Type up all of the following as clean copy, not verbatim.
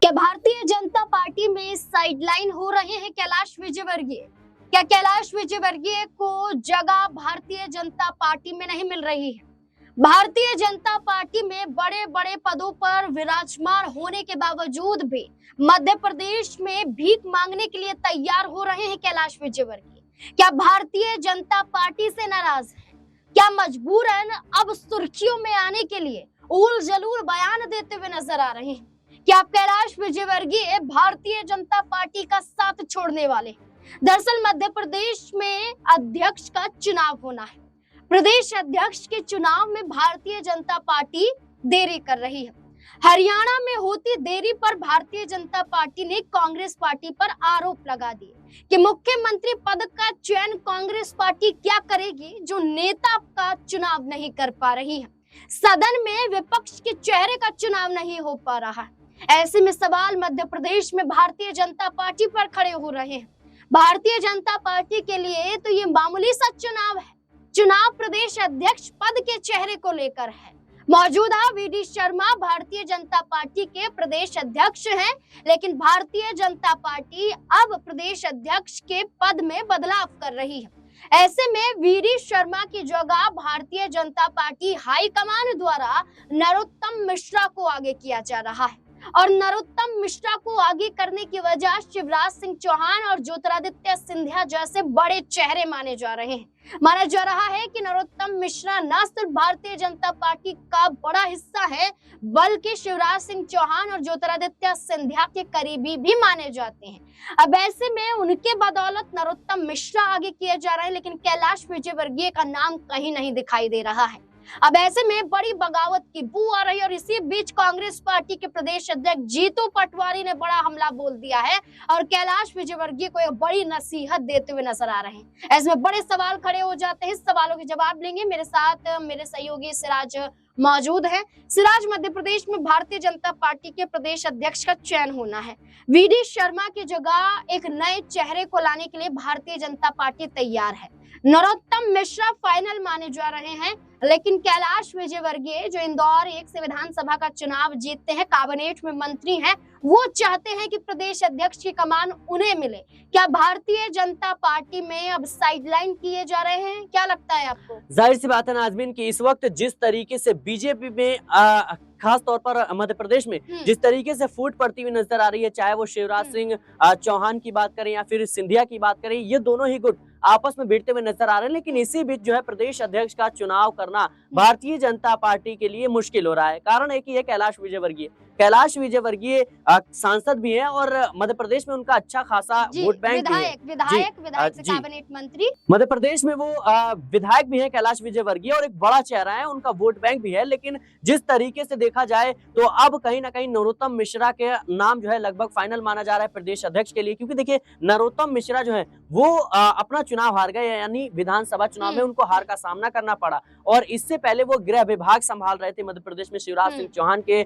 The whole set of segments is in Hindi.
क्या भारतीय जनता पार्टी में साइडलाइन हो रहे हैं कैलाश विजयवर्गीय? क्या कैलाश विजयवर्गीय को जगह भारतीय जनता पार्टी में नहीं मिल रही है? भारतीय जनता पार्टी में बड़े बड़े पदों पर विराजमान होने के बावजूद भी मध्य प्रदेश में भीख मांगने के लिए तैयार हो रहे हैं कैलाश विजयवर्गीय। क्या भारतीय जनता पार्टी से नाराज है? क्या मजबूरन अब सुर्खियों में आने के लिए उल जलूल बयान देते हुए नजर आ रहे हैं? क्या कैलाश विजयवर्गीय भारतीय जनता पार्टी का साथ छोड़ने वाले? दरअसल मध्य प्रदेश में अध्यक्ष का चुनाव होना है। प्रदेश अध्यक्ष के चुनाव में भारतीय जनता पार्टी देरी कर रही है। हरियाणा में होती देरी पर भारतीय जनता पार्टी ने कांग्रेस पार्टी पर आरोप लगा दिए कि मुख्यमंत्री पद का चयन कांग्रेस पार्टी क्या करेगी जो नेता का चुनाव नहीं कर पा रही है। सदन में विपक्ष के चेहरे का चुनाव नहीं हो पा रहा है। ऐसे में सवाल मध्य प्रदेश में भारतीय जनता पार्टी पर खड़े हो रहे हैं। भारतीय जनता पार्टी के लिए तो ये मामूली सा चुनाव है। चुनाव प्रदेश अध्यक्ष पद के चेहरे को लेकर है। मौजूदा वीडी शर्मा भारतीय जनता पार्टी के प्रदेश अध्यक्ष हैं, लेकिन भारतीय जनता पार्टी अब प्रदेश अध्यक्ष के पद में बदलाव कर रही है। ऐसे में वीडी शर्मा की जगह भारतीय जनता पार्टी हाईकमान द्वारा नरोत्तम मिश्रा को आगे किया जा रहा है और नरोत्तम मिश्रा को आगे करने की वजह शिवराज सिंह चौहान और ज्योतिरादित्य सिंधिया जैसे बड़े चेहरे माने जा रहे हैं। माना जा रहा है कि नरोत्तम मिश्रा न सिर्फ भारतीय जनता पार्टी का बड़ा हिस्सा है, बल्कि शिवराज सिंह चौहान और ज्योतिरादित्य सिंधिया के करीबी भी माने जाते हैं। अब ऐसे में उनके बदौलत नरोत्तम मिश्रा आगे किए जा रहे हैं, लेकिन कैलाश विजयवर्गीय का नाम कहीं नहीं दिखाई दे रहा है। अब ऐसे में बड़ी बगावत की बू आ रही है और इसी बीच कांग्रेस पार्टी के प्रदेश अध्यक्ष जीतू पटवारी ने बड़ा हमला बोल दिया है और कैलाश विजयवर्गीय को एक बड़ी नसीहत देते हुए नजर आ रहे हैं। ऐसे में बड़े सवाल खड़े हो जाते हैं। इस सवालों के जवाब लेंगे। मेरे साथ मेरे सहयोगी सिराज मौजूद है। सिराज, मध्य प्रदेश में भारतीय जनता पार्टी के प्रदेश अध्यक्ष का चयन होना है। वीडी शर्मा की जगह एक नए चेहरे को लाने के लिए भारतीय जनता पार्टी तैयार है। नरोत्तम मिश्रा फाइनल माने जा रहे हैं, लेकिन कैलाश विजयवर्गीय जो इंदौर 1 से विधानसभा का चुनाव जीतते हैं, कैबिनेट में मंत्री हैं, वो चाहते हैं कि प्रदेश अध्यक्ष की कमान उन्हें मिले। क्या भारतीय जनता पार्टी में अब साइडलाइन किए जा रहे हैं? क्या लगता है आपको? जाहिर सी बात है नाज़मीन कि इस वक्त जिस तरीके से बीजेपी में खास तौर पर मध्य प्रदेश में जिस तरीके से फूट पड़ती हुई नजर आ रही है, चाहे वो शिवराज सिंह चौहान की बात करें या फिर सिंधिया की बात करें, ये दोनों ही गुट आपस में भिड़ते हुए नजर आ रहे हैं। लेकिन इसी बीच जो है प्रदेश अध्यक्ष का चुनाव करना भारतीय जनता पार्टी के लिए मुश्किल हो रहा है। कारण एक ही है, कैलाश विजयवर्गीय सांसद भी हैं और मध्य प्रदेश में उनका अच्छा खासा वोट बैंक भी है। विधायक से कैबिनेट मंत्री मध्य प्रदेश में वो विधायक भी हैं कैलाश विजयवर्गीय और एक बड़ा चेहरा है, उनका वोट बैंक भी है। लेकिन जिस तरीके से देखा जाए तो अब कहीं ना कहीं नरोत्तम मिश्रा के नाम जो है लगभग फाइनल माना जा रहा है प्रदेश अध्यक्ष के लिए, क्योंकि देखिए नरोत्तम मिश्रा जो है वो अपना चुनाव हार गए, यानी विधानसभा चुनाव में उनको हार का सामना करना पड़ा और इससे पहले वो गृह विभाग संभाल रहे थे मध्य प्रदेश में शिवराज सिंह चौहान के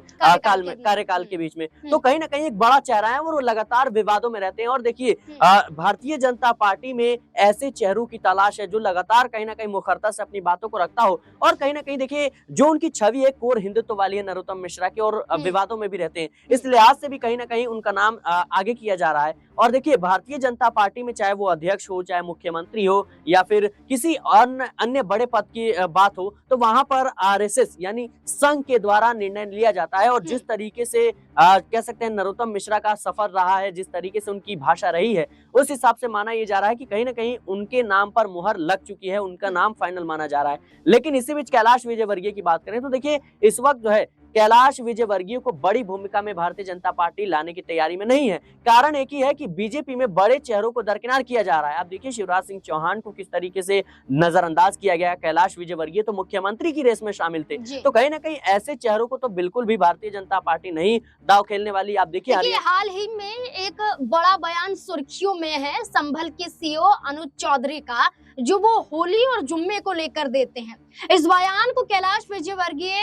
कार्यकाल के बीच में। तो कहीं ना कहीं एक बड़ा चेहरा है और वो लगातार विवादों में रहते हैं। और देखिए भारतीय जनता पार्टी में ऐसे चेहरों की तलाश है जो लगातार कहीं ना कहीं मुखरता से अपनी बातों को रखता हो और कहीं ना कहीं देखिए जो उनकी छवि है कोर हिंदुत्व वाली है नरोत्तम मिश्रा की और विवादों में भी रहते हैं। इस लिहाज से भी कहीं ना कहीं उनका नाम आगे किया जा रहा है। और देखिए भारतीय जनता पार्टी में चाहे वो अध्यक्ष हो, चाहे मुख्यमंत्री हो या फिर किसी अन्य बड़े पद की बात हो, तो वहां पर आरएसएस यानी संघ के द्वारा निर्णय लिया जाता है। और जिस तरीके से कह सकते हैं नरोत्तम मिश्रा का सफर रहा है, जिस तरीके से उनकी भाषा रही है, उस हिसाब से माना यह जा रहा है कि कहीं ना कहीं उनके नाम पर मुहर लग चुकी है, उनका नाम फाइनल माना जा रहा है। लेकिन इसी बीच कैलाश विजयवर्गीय की बात करें तो देखिए इस वक्त जो है कैलाश विजयवर्गीय को बड़ी भूमिका में भारतीय जनता पार्टी लाने की तैयारी में नहीं है। कारण एक ही है कि बीजेपी में बड़े चेहरों को दरकिनार किया जा रहा है। आप देखिए शिवराज सिंह चौहान को किस तरीके से नजरअंदाज किया गया, कैलाश विजयवर्गीय तो मुख्यमंत्री की रेस में शामिल थे। तो कहीं ना कहीं ऐसे चेहरों को तो बिल्कुल भी भारतीय जनता पार्टी नहीं दाव खेलने वाली। आप देखिए हाल ही में एक बड़ा बयान सुर्खियों में है संभल के सीईओ अनुज चौधरी का, जो वो होली और जुम्मे को लेकर देते हैं। इस बयान को कैलाश विजयवर्गीय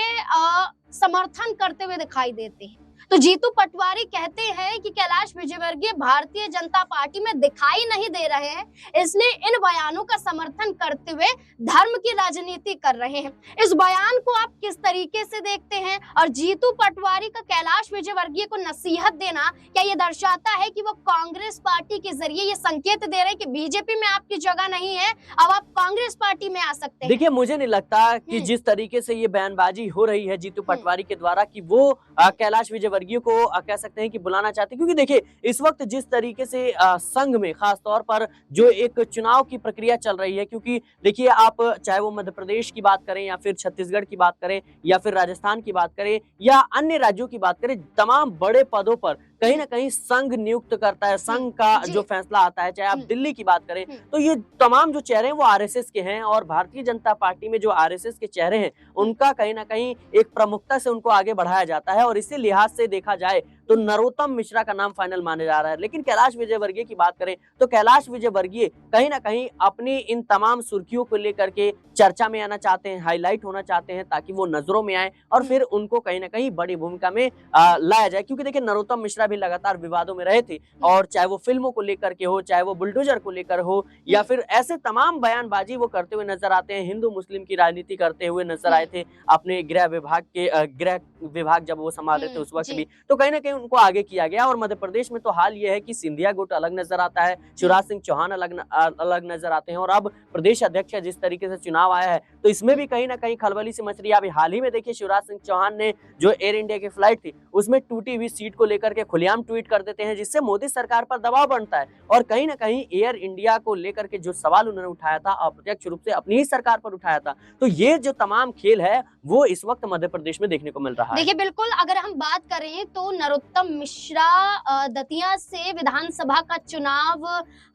समर्थन करते हुए दिखाई देते हैं। तो जीतू पटवारी कहते हैं कि कैलाश विजयवर्गीय भारतीय जनता पार्टी में दिखाई नहीं दे रहे हैं, इसलिए इन बयानों का समर्थन करते हुए धर्म की राजनीति कर रहे हैं। इस बयान को आप किस तरीके से देखते हैं? और जीतू पटवारी का कैलाश विजयवर्गीय को नसीहत देना क्या ये दर्शाता है कि वो कांग्रेस पार्टी के जरिए ये संकेत दे रहे हैं कि बीजेपी में आपकी जगह नहीं है, अब आप कांग्रेस पार्टी में आ सकते हैं? देखिए, मुझे नहीं लगता कि जिस तरीके से ये बयानबाजी हो रही है जीतू पटवारी के द्वारा कि वो कैलाश विजयवर्गीय को कह सकते हैं कि बुलाना चाहते हैं, क्योंकि देखिए इस वक्त जिस तरीके से संघ में खास तौर पर जो एक चुनाव की प्रक्रिया चल रही है, क्योंकि देखिए आप चाहे वो मध्य प्रदेश की बात करें या फिर छत्तीसगढ़ की बात करें या फिर राजस्थान की बात करें या अन्य राज्यों की बात करें, तमाम बड़े पदों पर कहीं ना कहीं संघ नियुक्त करता है, संघ का जो फैसला आता है। चाहे आप दिल्ली की बात करें तो ये तमाम जो चेहरे हैं वो आरएसएस के हैं, और भारतीय जनता पार्टी में जो आरएसएस के चेहरे हैं उनका कहीं ना कहीं एक प्रमुखता से उनको आगे बढ़ाया जाता है, और इसी लिहाज से देखा जाए तो नरोत्तम मिश्रा का नाम फाइनल माना जा रहा है। लेकिन कैलाश विजयवर्गीय की बात करें तो कैलाश विजयवर्गीय कहीं ना कहीं अपनी इन तमाम सुर्खियों को लेकर के चर्चा में आना चाहते हैं, हाईलाइट होना चाहते हैं, ताकि वो नजरों में आए और फिर उनको कहीं ना कहीं बड़ी भूमिका में लाया जाए। क्योंकि देखिए नरोत्तम मिश्रा भी लगातार विवादों में रहे थे, और चाहे वो फिल्मों को लेकर के हो, चाहे वो बुलडोजर को लेकर हो, या फिर ऐसे तमाम बयानबाजी वो करते हुए नजर आते हैं। हिंदू मुस्लिम की राजनीति करते हुए नजर आए थे अपने गृह विभाग जब वो संभाले थे उस वक्त भी, तो कहीं ना कहीं उनको आगे किया गया। और मध्य प्रदेश में तो हाल ये है कि सिंधिया गुट अलग नजर आता है, शिवराज सिंह चौहान अलग नजर आते हैं, और अब प्रदेश अध्यक्ष का जिस तरीके से चुनाव आया है तो इसमें भी कहीं ना कहीं खलबली सी मच रही है। अभी हाल ही में देखिए शिवराज सिंह चौहान ने जो एयर इंडिया की फ्लाइट थी उसमें टूटी हुई सीट को लेकर के खुलेआम ट्वीट कर देते हैं, जिससे मोदी सरकार पर दबाव बनता है, और कहीं ना कहीं एयर इंडिया को लेकर के जो सवाल उन्होंने उठाया था अप्रत्यक्ष रूप से अपनी ही सरकार पर उठाया था। तो ये जो तमाम खेल है वो इस वक्त मध्य प्रदेश में देखने को मिल रहा है। देखिए बिल्कुल, अगर हम बात करें तो नरोत्तम मिश्रा दतिया से विधानसभा का चुनाव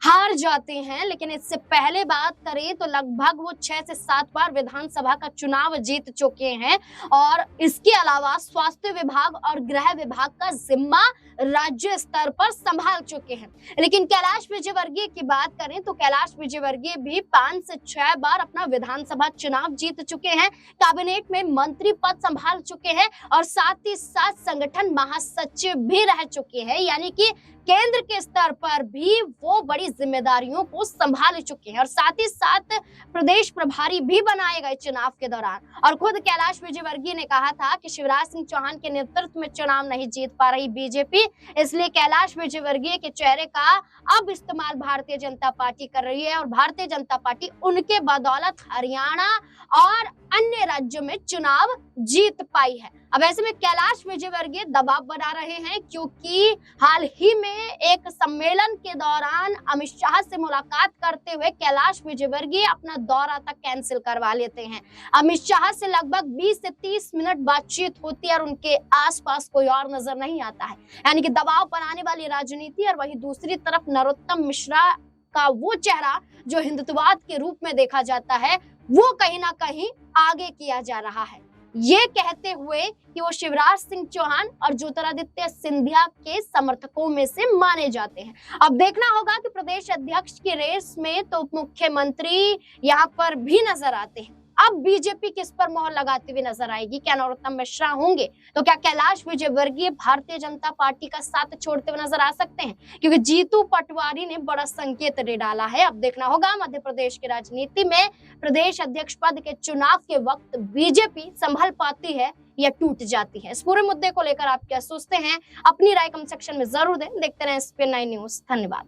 हार जाते हैं, लेकिन इससे पहले बात करें तो लगभग वो 6 से 7 बार विधानसभा का चुनाव जीत चुके हैं, और इसके अलावा स्वास्थ्य विभाग और गृह विभाग का जिम्मा राज्य स्तर पर संभाल चुके हैं। लेकिन कैलाश विजयवर्गीय की बात करें तो कैलाश विजयवर्गीय भी 5 से 6 बार अपना विधानसभा चुनाव जीत चुके हैं, कैबिनेट में मंत्री पद संभाल चुके हैं, और साथ ही साथ संगठन महासचिव भी रह चुके हैं, यानी कि केंद्र के स्तर पर भी वो बड़ी जिम्मेदारियों को संभाल चुके हैं, और साथ ही साथ प्रदेश प्रभारी भी बनाए गए चुनाव के दौरान। और खुद कैलाश विजयवर्गीय ने कहा था कि शिवराज सिंह चौहान के नेतृत्व में चुनाव नहीं जीत पा रही बीजेपी, इसलिए कैलाश विजयवर्गीय के चेहरे का अब इस्तेमाल भारतीय जनता पार्टी कर रही है, और भारतीय जनता पार्टी उनके बदौलत हरियाणा और अन्य राज्यों में चुनाव जीत पाई है। अब ऐसे में कैलाश विजयवर्गीय दबाव बना रहे हैं, क्योंकि हाल ही में एक सम्मेलन के दौरान अमित शाह से मुलाकात करते हुए कैलाश विजयवर्गीय अपना दौरा तक कैंसिल करवा लेते हैं। अमित शाह से लगभग 20 से 30 मिनट बातचीत होती है और उनके आसपास कोई और नजर नहीं आता है, यानी कि दबाव बनाने वाली राजनीति। और वहीं दूसरी तरफ नरोत्तम मिश्रा का वो चेहरा जो हिंदुत्ववाद के रूप में देखा जाता है, वो कहीं ना कहीं आगे किया जा रहा है, ये कहते हुए कि वो शिवराज सिंह चौहान और ज्योतिरादित्य सिंधिया के समर्थकों में से माने जाते हैं। अब देखना होगा कि प्रदेश अध्यक्ष की रेस में तो उप मुख्यमंत्री यहाँ पर भी नजर आते हैं। अब बीजेपी किस पर मोहर लगाती हुई नजर आएगी? क्या नरोत्तम मिश्रा होंगे? तो क्या कैलाश विजयवर्गीय भारतीय जनता पार्टी का साथ छोड़ते हुए नजर आ सकते हैं? क्योंकि जीतू पटवारी ने बड़ा संकेत दे डाला है। अब देखना होगा मध्य प्रदेश की राजनीति में प्रदेश अध्यक्ष पद के चुनाव के वक्त बीजेपी संभल पाती है या टूट जाती है। इस पूरे मुद्दे को लेकर आप क्या सोचते हैं? अपनी राय कमेंट सेक्शन में जरूर दें। देखते रहें SPN9 न्यूज। धन्यवाद।